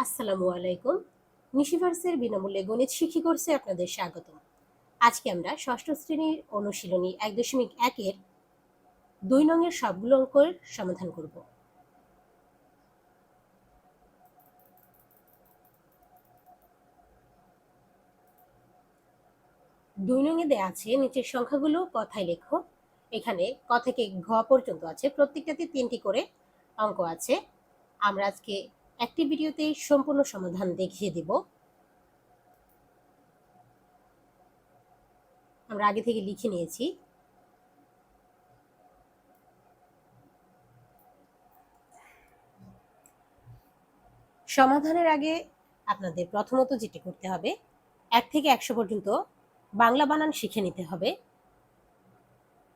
আসসালামু আলাইকুম। নিশিভার্সের বিনামূল্যে গণিত শিখি কোর্সে আপনাদের স্বাগতম। আজকে আমরা ষষ্ঠ শ্রেণীর অনুশীলনী 1.1 এর 2 নংয়ের সবগুলো অঙ্কের সমাধান করব। দুই নংয়ে দেয়া আছে নিচের সংখ্যাগুলো কথায় লেখো। এখানে ক থেকে ঘ পর্যন্ত আছে, প্রত্যেকটাতে 3টি করে অঙ্ক আছে। আমরা আজকে একটি ভিডিওতে সম্পূর্ণ সমাধান দেখিয়ে দিব। আমরা আগে থেকে লিখে নিয়েছি। সমাধানের আগে আপনাদের প্রথমত যেটি করতে হবে, 1 থেকে 100 পর্যন্ত বাংলা বানান শিখে নিতে হবে।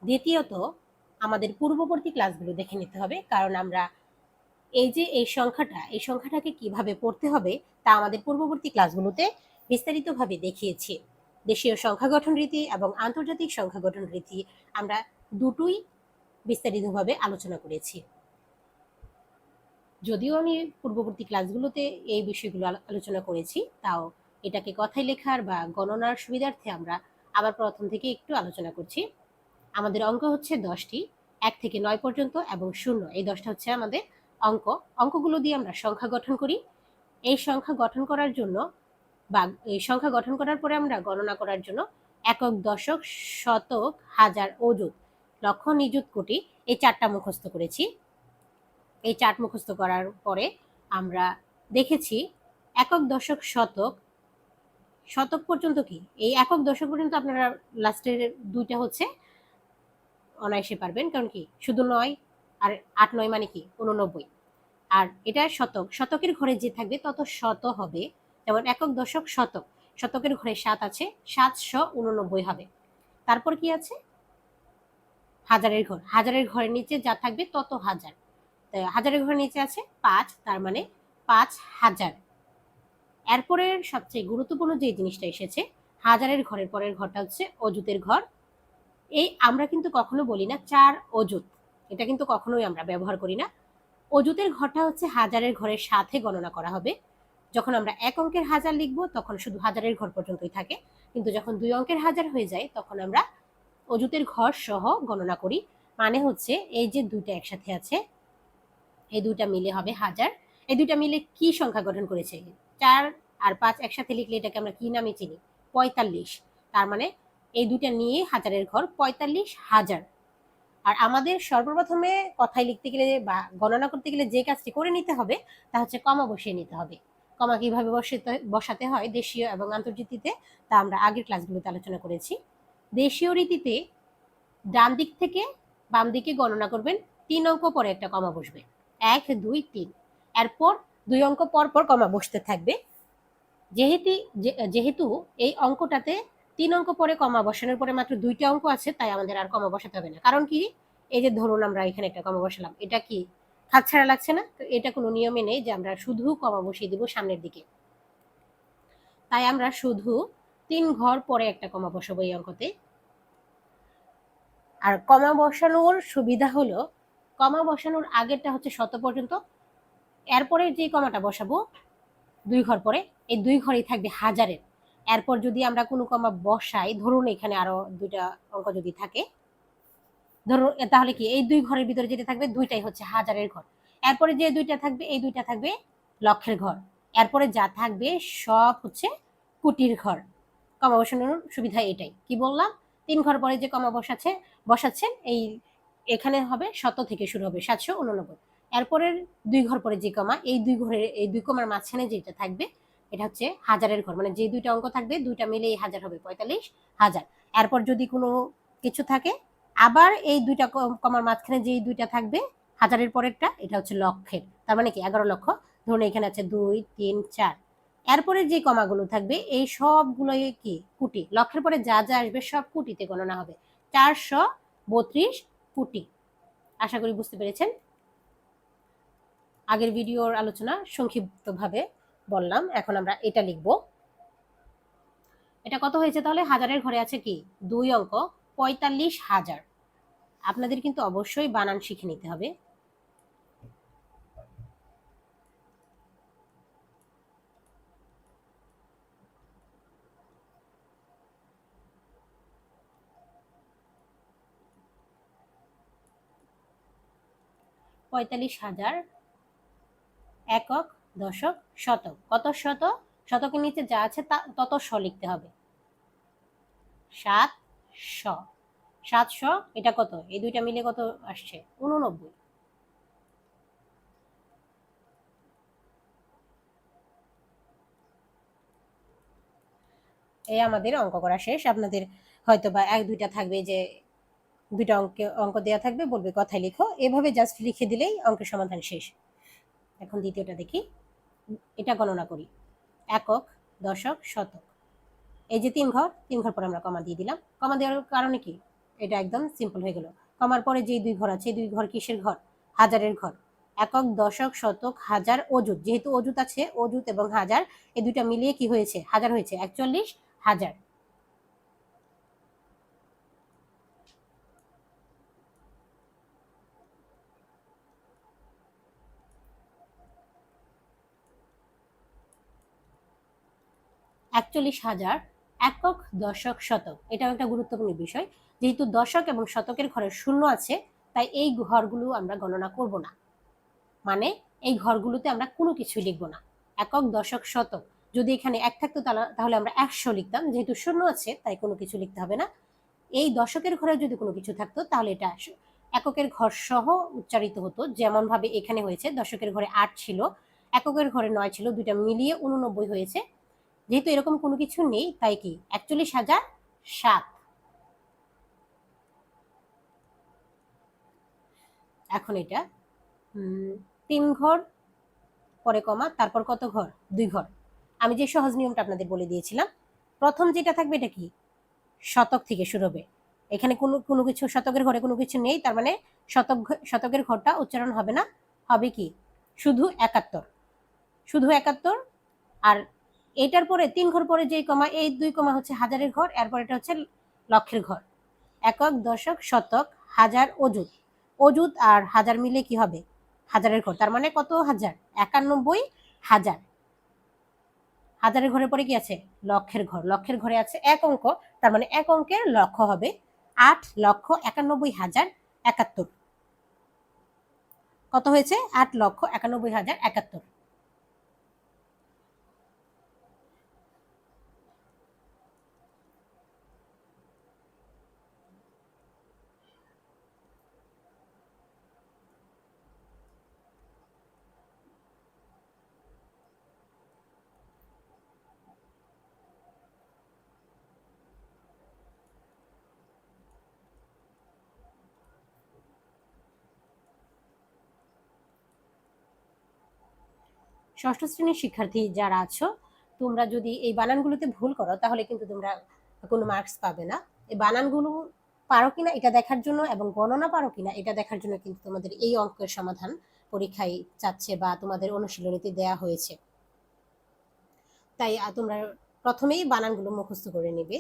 দ্বিতীয়ত আমাদের পূর্ববর্তী ক্লাসগুলো দেখে নিতে হবে, কারণ আমরা এই সংখ্যাটাকে কিভাবে পড়তে হবে তা আমাদের পূর্ববর্তী ক্লাসগুলোতে বিস্তারিতভাবে দেখিয়েছি। দেশীয় সংখ্যা গঠন রীতি এবং আন্তর্জাতিক সংখ্যা গঠন রীতি আমরা দুটোই বিস্তারিতভাবে আলোচনা করেছি। যদিও আমি পূর্ববর্তী ক্লাসগুলোতে এই বিষয়গুলো আলোচনা করেছি, তাও এটাকে কথায় লেখার বা গণনার সুবিধার্থে আমরা আবার প্রথম থেকে একটু আলোচনা করছি। আমাদের অঙ্ক হচ্ছে 10টি, 1 থেকে 9 পর্যন্ত, এবং 0, এই 10টা হচ্ছে আমাদের অঙ্কগুলো দিয়ে আমরা সংখ্যা গঠন করি। এই সংখ্যা গঠন করার জন্য বা এই সংখ্যা গঠন করার পরে আমরা গণনা করার জন্য একক, দশক, শতক, হাজার, অযুত, লক্ষ, নিযুত, কোটি এই 4টা মুখস্থ করেছি। এই 4 মুখস্থ করার পরে আমরা দেখেছি একক, দশক, শতক পর্যন্ত কি, এই একক, দশক পর্যন্ত আপনারা লাস্টের 2টা হচ্ছে অনায়াসে পারবেন, কারণ কি শুধু 9 আর 8 9 মানে কি 89, আর এটা শতকের ঘরে যে থাকবে তত শত হবে। যেমন একক, দশক, শতকের ঘরে 7 আছে, 789 হবে। তারপর কি আছে হাজারের ঘরের নিচে যা থাকবে তত হাজার। হাজারের ঘরের নিচে আছে 5, তার মানে 5000। এরপরের সবচেয়ে গুরুত্বপূর্ণ যে জিনিসটা এসেছে, হাজারের ঘরের পরের ঘরটা হচ্ছে অযুতের ঘর। এই আমরা কিন্তু কখনো বলি না 4 অযুত, এটা কিন্তু কখনোই আমরা ব্যবহার করি না। অযুতের ঘরটা হচ্ছে হাজারের ঘরের সাথে গণনা করা হবে। যখন আমরা 1 অঙ্কের হাজার লিখব তখন শুধু হাজারের ঘর পর্যন্তই থাকে, কিন্তু যখন 2 অঙ্কের হাজার হয়ে যায় তখন আমরা অযুতের ঘর সহ গণনা করি। মানে হচ্ছে এই যে 2টা একসাথে আছে, এই 2টা মিলে হবে হাজার। এই 2টা মিলে কি সংখ্যা গঠন করেছে? 4 আর 5 একসাথে লিখলে এটাকে আমরা কি নামে চিনি? 45। তার মানে এই 2টা নিয়ে হাজারের ঘর 45,000। আর আমাদের সর্বপ্রথমে কথায় লিখতে গেলে বা গণনা করতে গেলে যে কাজটি করে নিতে হবে তা হচ্ছে কমা বসিয়ে নিতে হবে। কমা কিভাবে বসাতে হয় দেশীয় এবং আন্তর্জাতিকে তা আমরা আগের ক্লাসগুলোতে আলোচনা করেছি। দেশীয় রীতিতে ডান দিক থেকে বাম দিকে গণনা করবেন, 3 অঙ্ক পরে একটা কমা বসবে, 1 2 3, এরপর 2 অঙ্ক পর পর কমা বসতে থাকবে। যেহেতু এই অঙ্কটাতে 3 অঙ্ক পরে কমা বসানোর পরে মাত্র 2টা অঙ্ক আছে, তাই আমাদের আর কমা বসাতে হবে না। কারণ কি, এই যে ধরুন আমরা এখানে একটা কমা বসালাম, এটা কি হাতছাড়া লাগছে না? তো এটা কোনো নিয়মে নেই যে আমরা শুধু কমা বসিয়ে দিব সামনের দিকে, তাই আমরা শুধু 3 ঘর পরে একটা কমা বসাবো এই অঙ্কতে। আর কমা বসানোর সুবিধা হলো, কমা বসানোর আগেরটা হচ্ছে শত পর্যন্ত, এরপরে যে কমাটা বসাবো 2 ঘর পরে, এই 2 ঘরেই থাকবে হাজারের। এরপর যদি আমরা কোনো কমা বসাই, ধরুন এখানে আরো 2টা অঙ্ক যদি থাকে, ধরুন তাহলে কি এই 2 ঘরের ভিতরে যেটা থাকবে 2টাই হচ্ছে হাজারের ঘর। এরপরে যে 2টা থাকবে এই 2টা থাকবে লক্ষের ঘর। এরপরে যা থাকবে সব হচ্ছে কোটির ঘর। কমা বসানোর সুবিধা এটাই। কি বললাম? 3 ঘর পরে যে কমা বসাচ্ছেন এই এখানে হবে শত থেকে শুরু হবে 789। এরপরের 2 ঘর পরে যে কমা, এই 2 কমার মাঝখানে যেটা থাকবে এটা হচ্ছে হাজারের ঘর। মানে যে 2টা অঙ্ক থাকবে 2টা মিলে এই হাজার হবে 45,000। এরপর যদি কোনো কিছু থাকে, আবার এই 2টা কমার মাঝখানে যে 2টা থাকবে হাজারের পরেরটা, এটা হচ্ছে লক্ষের। তার মানে কি 11 লক্ষ। ধরুন এখানে আছে 2 3 4। এরপরে যে কমাগুলো থাকবে এই সবগুলোই কি কোটি। লক্ষের পরে যা যা আসবে সব কোটিতে গণনা হবে। 432 কোটি। আশা করি বুঝতে পেরেছেন। আগের ভিডিওর আলোচনা সংক্ষিপ্তভাবে বললাম, এখন আমরা এটা লিখব। এটা কত হয়েছে তাহলে? হাজারের ঘরে আছে কি 2 অঙ্ক, 45,000। আপনাদের কিন্তু অবশ্যই বানান শিখে নিতে হবে। 45,000 একক, দশক, শতক। কত শত? শতকের নিচে যা আছে তা তত শ লিখতে হবে। 700। 700 এটা কত? এই দুইটা মিলে কত আসছে? 89। এই আমাদের অঙ্ক করা শেষ। আপনাদের হয়তো বা এক দুইটা থাকবে যে দুইটা অঙ্ক দেওয়া থাকবে, বলবে কথায় লিখো, এভাবে জাস্ট লিখে দিলেই অঙ্কের সমাধান শেষ। এখন দ্বিতীয়টা দেখি, এটা গণনা করি। একক, দশক, শতক। এই যে তিন ঘর পরে আমরা কমা দিয়ে দিলাম। কমা দেওয়ার কারণে কি, এটা একদম সিম্পল হয়ে গেল। কমার পরে যে দুই ঘর আছে, দুই ঘর কিসের ঘর? হাজারের ঘর। একক, দশক, শতক, হাজার, অযুত। যেহেতু অযুত আছে, অযুত এবং হাজার এই দুইটা মিলিয়ে কি হয়েছে? হাজার হয়েছে। 41,000। একক, দশক, শতক, এটাও একটা গুরুত্বপূর্ণ বিষয়। যেহেতু দশক এবং শতকের ঘরে শূন্য আছে, তাই এই ঘরগুলো আমরা গণনা করব না। মানে এই ঘরগুলোতে আমরা কোনো কিছু লিখব না। একক, দশক, শতক, যদি এখানে এক থাকতো তাহলে আমরা 100 লিখতাম। যেহেতু শূন্য আছে তাই কোনো কিছু লিখতে হবে না। এই দশকের ঘরে যদি কোনো কিছু থাকতো তাহলে এটা এককের ঘর সহ উচ্চারিত হতো। যেমন ভাবে এখানে হয়েছে, দশকের ঘরে 8 ছিল, এককের ঘরে 9 ছিল, দুইটা মিলিয়ে 89 হয়েছে। যেহেতু এরকম কোনো কিছু নেই তাই কি 41,007। এখন এটা 3 ঘর পরে কমা, তারপর কত ঘর? 2 ঘর। আমি যে সহজ নিয়মটা আপনাদের বলে দিয়েছিলাম, প্রথম যেটা থাকবে এটা কি? শতক থেকে শুরু হবে। এখানে কোনো কিছু শতকের ঘরে কোনো কিছু নেই, তার মানে শতকের ঘরটা উচ্চারণ হবে না, হবে কি? শুধু 71। শুধু 71। আর এটার পরে 3 ঘর পরে যে কমা, এই 2 কমা হচ্ছে হাজারের ঘর, এরপর এটা হচ্ছে লক্ষের ঘর। একক, দশক, শতক, হাজার, অযুত। অযুত আর হাজার মিলে কি হবে? হাজারের ঘর। তার মানে কত হাজার? 91,000। হাজারের ঘরের পরে কি আছে? লক্ষের ঘর। লক্ষের ঘরে আছে এক অঙ্ক, তার মানে এক অঙ্কের লক্ষ হবে 8,91,071। কত হয়েছে? 8,91,071। ষষ্ঠ শ্রেণীর শিক্ষার্থী যারা আছো, তোমরা যদি এই বানানগুলোতে ভুল করো তাহলে কিন্তু তোমরা কোনো মার্কস পাবে না। এই বানানগুলো পারো কিনা এটা দেখার জন্য এবং গণনা পারো কিনা এটা দেখার জন্য কিন্তু তোমাদের এই অঙ্কের সমাধান পরীক্ষায় চাচ্ছে বা তোমাদের অনুশীলনীতে দেয়া হয়েছে। তাই তোমরা প্রথমেই বানানগুলো মুখস্থ করে নেবে।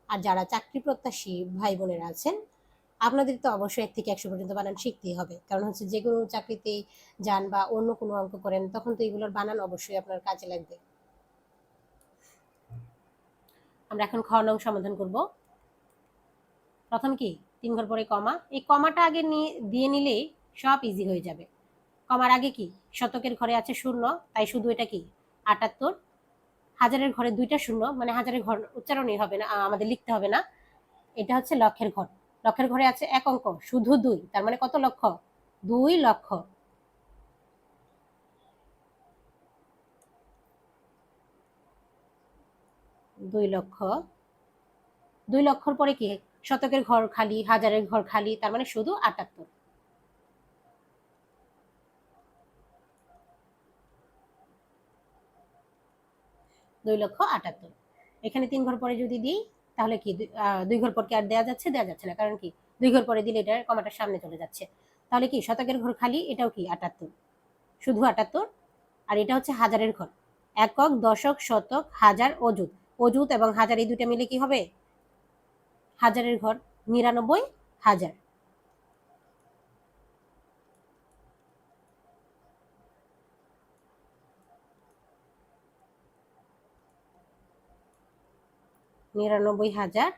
আর যারা চাকরি প্রত্যাশী ভাই বোনেরা আছেন, আপনাদের তো অবশ্যই 1 থেকে 100 পর্যন্ত বানান শিখতেই হবে। কারণ হচ্ছে যে কোনো চাকরিতেই যান বা অন্য কোনো অঙ্ক করেন, তখন তো এগুলোর বানান অবশ্যই আপনার কাজে লাগবে। আমরা এখন খ নং সমাধান করব। প্রথম কি 3 ঘর পরে কমা, এই কমাটা আগে দিয়ে নিলেই সব ইজি হয়ে যাবে। কমার আগে কি? শতকের ঘরে আছে শূন্য, তাই শুধু এটা কি 78। হাজারের ঘরে 2টা শূন্য, মানে হাজারের ঘর উচ্চারণই হবে না, আমাদের লিখতে হবে না। এটা হচ্ছে লক্ষের ঘর। লক্ষের ঘরে আছে এক অঙ্ক, শুধু 2, তার মানে কত লক্ষ? 2 লক্ষ। দুই লক্ষ। 2 লক্ষর পরে কি? শতকের ঘর খালি, হাজারের ঘর খালি, তার মানে শুধু 78। 2,78,000। এখানে 3 ঘর পরে যদি দিই তাহলে কি 2 ঘর পর কি আর দেওয়া যাচ্ছে? দেওয়া যাচ্ছে না, কারণ কি 2 ঘর পরে দিলে এটা কমাটার সামনে চলে যাচ্ছে। তাহলে কি শতকের ঘর খালি, এটাও কি 78, শুধু 78। আর এটা হচ্ছে হাজারের ঘর। একক, দশক, শতক, হাজার, অযুত। অযুত এবং হাজার এই দুটো মিলে কি হবে? হাজারের ঘর। 99,000। $99,000।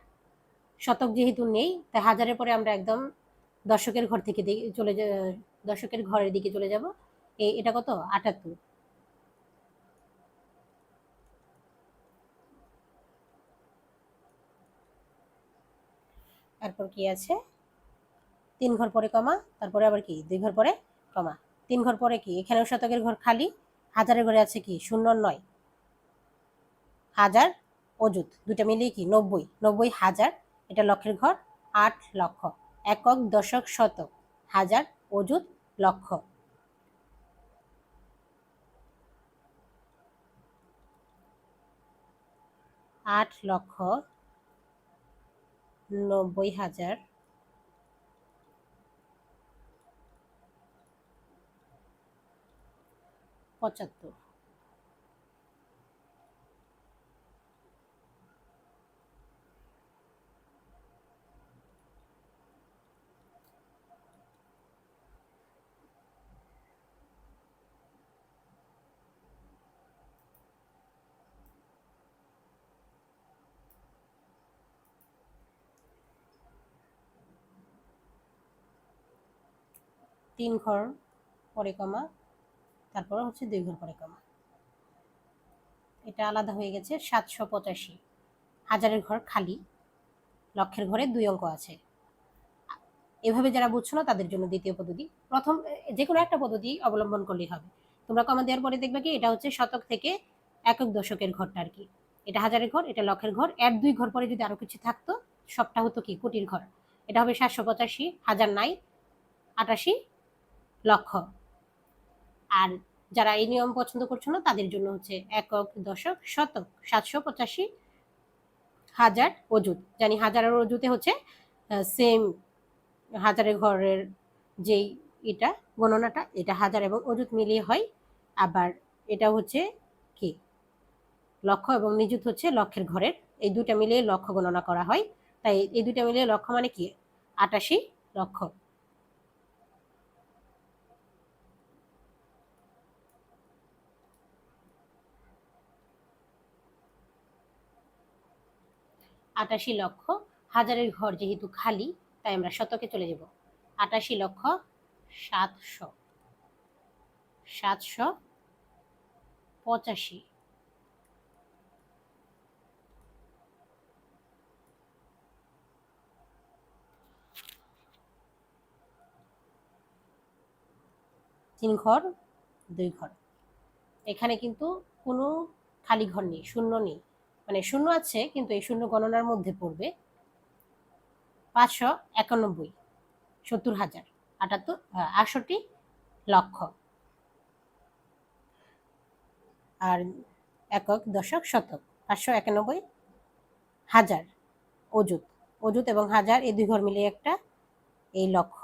শতক যেহেতু নেই তাই হাজারের পরে আমরা একদম দশকের ঘর থেকে চলে দশকের ঘরের দিকে চলে যাব। এটা কত? 78। তারপর কি আছে? 3 ঘর পরে কমা, তারপরে আবার কি 2 ঘর পরে কমা। 3 ঘর পরে কি? এখানেও শতকের ঘর খালি, হাজারের ঘরে আছে কি 0 9, হাজার অযুত দুটা মিলিয়ে কি 90, 90 হাজার, এটা লক্ষের ঘর, 8 লক্ষ। একক, দশক, শতক, হাজার, অযুত, লক্ষ। আট লক্ষ 90 হাজার 75। 3 ঘর পরে কমা, তারপর হচ্ছে 2 ঘর পরে কমা। এটা আলাদা হয়ে গেছে। 785, হাজারের ঘর খালি, লক্ষের ঘরে 2 অঙ্ক আছে। এভাবে যারা বুঝছো না তাদের জন্য দ্বিতীয় পদ্ধতি। প্রথম যে কোনো একটা পদ্ধতি অবলম্বন করলেই হবে। তোমরা কমা দেওয়ার পরে দেখবে কি এটা হচ্ছে শতক থেকে একক দশকের ঘরটা আর কি। এটা হাজারের ঘর, এটা লক্ষের ঘর। এর 2 ঘর পরে যদি আরো কিছু থাকতো সবটা হতো কি কোটির ঘর। এটা হবে 785, হাজার নাই, 88, লক্ষ। আর যারা এই নিয়ম পছন্দ করছো না তাদের জন্য হচ্ছে একক, দশক, শতক, 785, হাজার, অযুত। জানি হাজারের অযুতে হচ্ছে সেম হাজারের ঘরের যেই এটা গণনাটা, এটা হাজার এবং অযুত মিলিয়ে হয়। আবার এটা হচ্ছে কি লক্ষ এবং নিযুত হচ্ছে লক্ষের ঘরের, এই দুটা মিলিয়ে লক্ষ গণনা করা হয়। তাই এই দুটা মিলিয়ে লক্ষ মানে কি 88 লক্ষ। আটাশি লক্ষ, হাজারের ঘর যেহেতু খালি তাই আমরা শতকে চলে যাব। 88 লক্ষ 700, 785। তিন ঘর 2 ঘর, এখানে কিন্তু কোনো খালি ঘর নেই, শূন্য নেই, মানে শূন্য আছে কিন্তু এই শূন্য গণনার মধ্যে পড়বে। 591, 70,000, 68 লক্ষ। আর একক, দশক, শতক, 591 হাজার, অযুত, অযুত এবং হাজার এই 2 ঘর মিলিয়ে একটা, এই লক্ষ,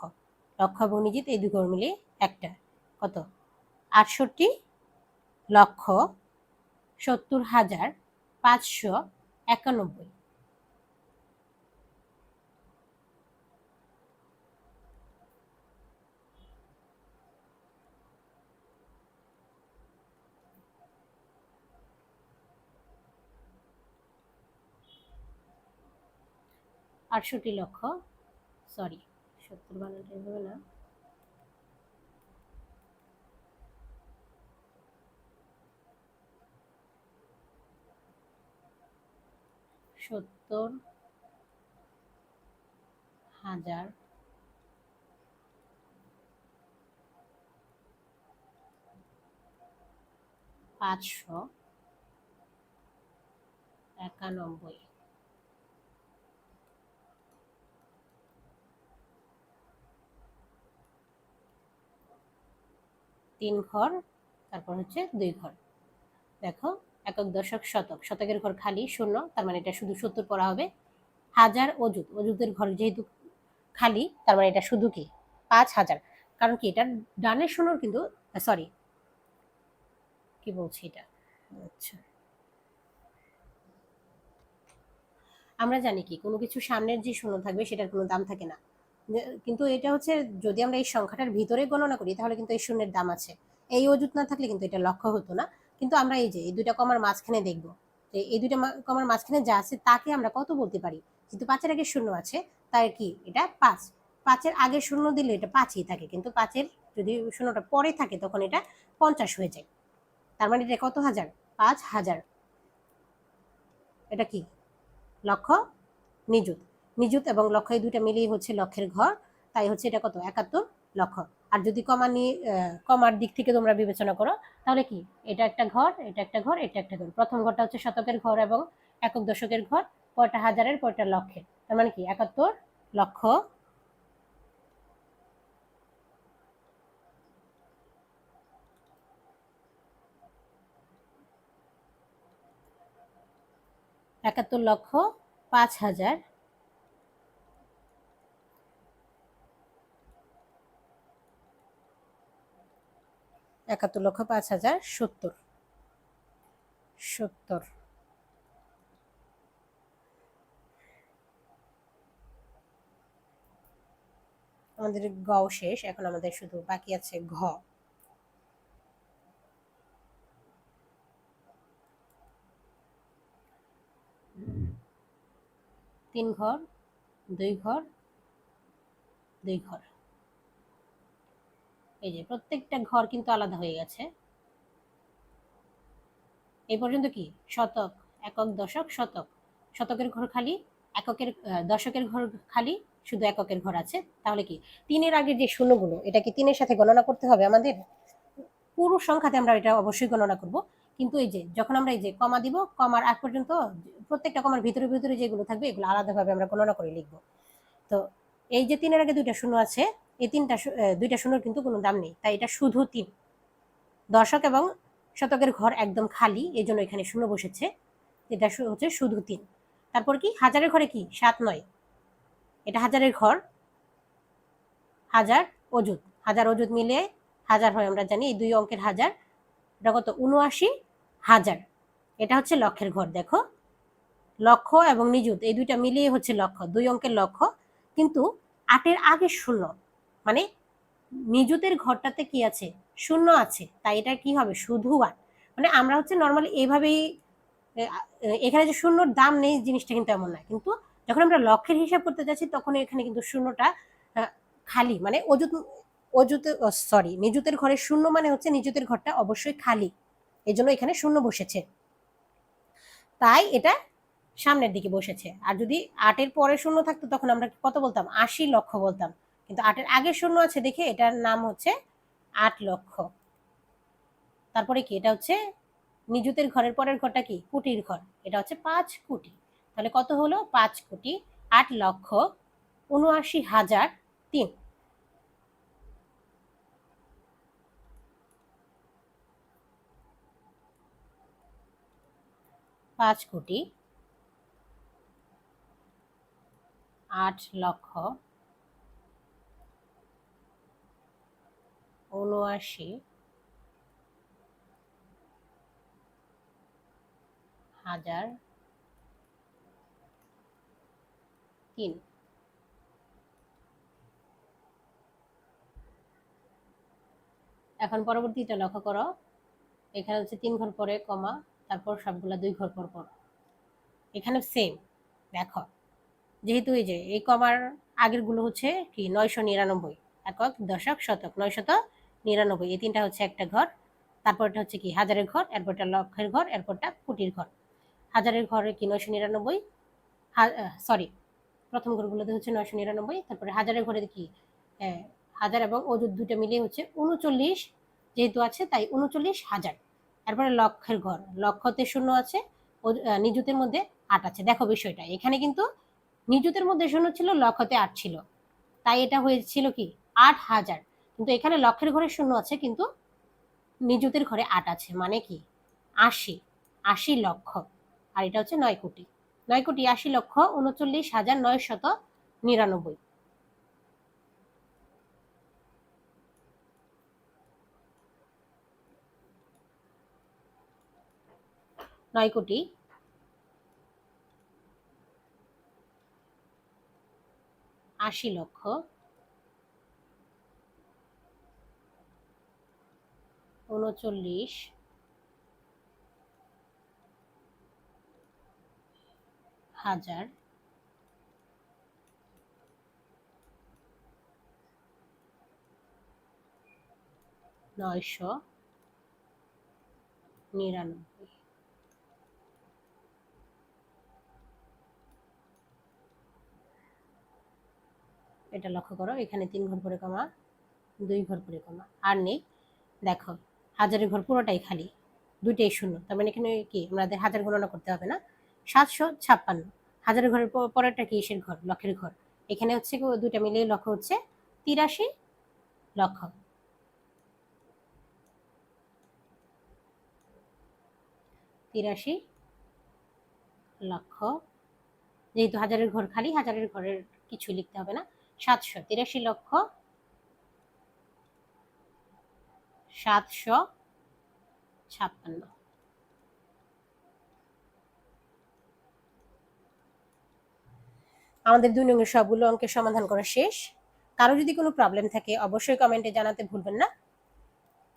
লক্ষ এবং নিযুত এই 2 ঘর মিলিয়ে একটা, কত 68 লক্ষ 70,591। 68 লক্ষ, সরি 70 বানানটা এভাবে না, 70,591। 3 ঘর, তারপর হচ্ছে 2 ঘর। দেখো একক, দশক, শতক, শতকের ঘর খালি শূন্য, তার মানে এটা শুধু 70 পড়া হবে। হাজার, অযুত, অযুতের ঘর যেহেতু খালি তার মানে এটা শুধু কি 5,000, কারণ কি এটা ডানের শূন্যর কিন্তু, সরি কি বলছি এটা, আচ্ছা আমরা জানি কি কোনো কিছু সামনের যে শূন্য থাকবে সেটার কোনো দাম থাকে না, কিন্তু এটা হচ্ছে যদি আমরা এই সংখ্যাটার ভিতরে গণনা করি তাহলে কিন্তু এই শূন্যের দাম আছে। এই অযুত না থাকলে কিন্তু এটা লক্ষ্য হতো না। কিন্তু আমরা এই যে এই দুইটা কমার মাঝখানে দেখব যে এই দুইটা কমার মাঝখানে যা আছে তাকে আমরা কত বলতে পারি। যেহেতু 5-এর আগে শূন্য আছে তাই কি এটা 5, 5-এর আগে শূন্য দিলে এটা 5ই থাকে, কিন্তু 5-এর যদি শূন্যটা পরে থাকে তখন এটা 50 হয়ে যায়। তার মানে এটা কত হাজার? 5000। এটা কি? লক্ষ নিযুত। নিযুত এবং লক্ষ এই দুইটা মিলিয়ে হচ্ছে লক্ষের ঘর, তাই হচ্ছে এটা কত? 71 লক্ষ। আর যদি কমা নিয়ে কমার দিক থেকে তোমরা বিবেচনা করো তাহলে কি, এটা একটা ঘর, এটা একটা ঘর, এটা একটা ঘর। প্রথম ঘরটা হচ্ছে শতকের ঘর এবং একক দশকের ঘর, পরটা হাজারের, পরটা লক্ষের। তার মানে কি 71 লক্ষ 5,000 71,05,070 70। আমাদের গ শেষ, এখন আমাদের শুধু বাকি আছে ঘ। 3 ঘর, 2 ঘর, 2 ঘর। এই যে প্রত্যেকটা ঘর কিন্তু আলাদা হয়ে গেছে। এই পর্যন্ত কি শতক, একক, দশক, শতক। শতকের ঘর খালি, দশকের ঘর খালি, শুধু এককের ঘর আছে। তাহলে কি 3-এর আগে যে শূন্যগুলো, এটা কি 3-এর সাথে গণনা করতে হবে আমাদের? পুরো সংখ্যাতে আমরা এটা অবশ্যই গণনা করব। কিন্তু এই যে যখন আমরা এই যে কমা দিব, কমার আগ পর্যন্ত প্রত্যেকটা কমার ভিতরে ভিতরে যেগুলো থাকবে এগুলো আলাদাভাবে আমরা গণনা করে লিখব। তো এই যে 3-এর আগে 2টা শূন্য আছে, এই 2টা শূন্যর কিন্তু কোনো দাম নেই, তাই এটা শুধু 3। দশক এবং শতকের ঘর একদম খালি, এই জন্য এখানে শূন্য বসেছে। এটা হচ্ছে শুধু 3। তারপর কি হাজারের ঘরে কি 7, 9, এটা হাজারের ঘর। হাজার অযুত, হাজার অযুত মিলে হাজার হয়, আমরা জানি এই 2 অঙ্কের হাজার। এটা কত? 79,000। এটা হচ্ছে লক্ষের ঘর। দেখো, লক্ষ এবং নিযুত এই দুইটা মিলিয়ে হচ্ছে লক্ষ, 2 অঙ্কের লক্ষ। কিন্তু 8-এর আগে শূন্য, মানে নিযুতের ঘরটাতে কি আছে? শূন্য আছে, তাই এটা কি হবে? শুধু 8। মানে আমরা হচ্ছে নর্মালি এইভাবেই, এখানে যে শূন্যর দাম নেই জিনিসটা কিন্তু এমন না, কিন্তু যখন আমরা লক্ষের হিসাব করতে যাচ্ছি তখন এখানে কিন্তু শূন্যটা খালি, মানে অযুত, অযুত, সরি, নিযুতের ঘরের শূন্য মানে হচ্ছে নিযুতের ঘরটা অবশ্যই খালি, এই জন্য এখানে শূন্য বসেছে, তাই এটা সামনের দিকে বসেছে। আর যদি 8-এর পরে শূন্য থাকতো তখন আমরা কত বলতাম? 80 লক্ষ বলতাম। কিন্তু 8-এর আগে শূন্য আছে দেখে এটার নাম হচ্ছে 8 লক্ষ। তারপরে কি, এটা হচ্ছে নিযুতের ঘরের পরের ঘরটা কি? কোটির ঘর, এটা হচ্ছে 5 কোটি। তাহলে কত হলো? 5,08,79,003। 5,78,79,003। এখন পরবর্তীটা লক্ষ্য করো, এখানে হচ্ছে 3 ঘর পরে কমা, তারপর সবগুলা 2 ঘর পর পর। এখানে সেম। দেখো, যেহেতু এই যে এই কমার আগের গুলো হচ্ছে কি 999, একক, দশক, শতক, 999, এই তিনটা হচ্ছে একটা ঘর। তারপরটা হচ্ছে কি হাজারের ঘর, এরপরটা লক্ষের ঘর, এরপরটা কোটির ঘর। হাজারের ঘরে কি 999, সরি, প্রথম ঘরগুলোতে হচ্ছে 999, তারপরে হাজারের ঘরে কি হাজার এবং অযুত দুটো মিলিয়ে হচ্ছে 39, যেহেতু আছে তাই 39,000। তারপরে লক্ষের ঘর, লক্ষতে শূন্য আছে, নিযুতের মধ্যে 8 আছে। দেখো বিষয়টা এখানে কিন্তু নিযুতের মধ্যে শূন্য ছিল, লক্ষতে 8 ছিল, তাই এটা হয়েছিল কি 8,000। কিন্তু এখানে লক্ষের ঘরে শূন্য আছে কিন্তু নিযুতের ঘরে 8 আছে, মানে কি 80, 80 লক্ষ। আর এটা হচ্ছে 9 কোটি, 9,80,39,999। 9,80,39,000 . 999। এটা লক্ষ্য করো, এখানে 3 ঘর পরে কমা, 2 ঘর পরে কমা, আর নেই। দেখো হাজারের ঘর পুরোটাই খালি, দুইটাই শূন্য, তার মানে এখানে কি আমাদের হাজার গণনা করতে হবে না। 756। হাজারের ঘরের পরেরটা কি কিসের ঘর? লক্ষের ঘর। এখানে হচ্ছে দুইটা মিলিয়ে লক্ষ হচ্ছে 83 লক্ষ। 83 লক্ষ। যেহেতু হাজারের ঘর খালি, হাজারের ঘরের কিছু লিখতে হবে না। 783 লক্ষ 756। আমাদের 2 নং সবগুলো অঙ্কের সমাধান করা শেষ। কারো যদি কোনো প্রবলেম থাকে অবশ্যই কমেন্টে জানাতে ভুলবেন না।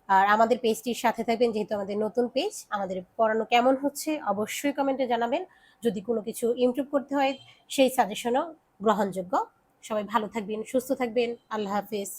আর আমাদের পেজটির সাথে থাকবেন, যেহেতু আমাদের নতুন পেজ। আমাদের পড়ানো কেমন হচ্ছে অবশ্যই কমেন্টে জানাবেন। যদি কোনো কিছু ইমপ্রুভ করতে হয় সেই সাজেশনও গ্রহণযোগ্য। সবাই ভালো থাকবেন, সুস্থ থাকবেন। আল্লাহ হাফেজ।